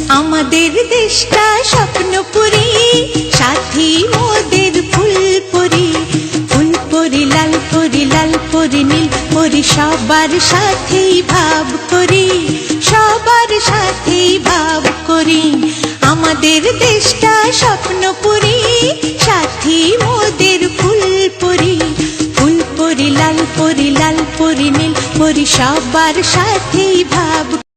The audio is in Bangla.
আমাদের দেশটা স্বপ্নপুরী, সাথী মোদের ফুলপুরি। ফুলপুরি লাল পরি, লাল পরি নীল পরি, সবার সাথেই ভাব করি, সবার সাথেই ভাব করি। আমাদের দেশটা স্বপ্নপুরী, সাথী মোদের ফুলপুরি। ফুলপুরি লাল পরি, লাল পরি নীল পরি, সবার সাথেই ভাব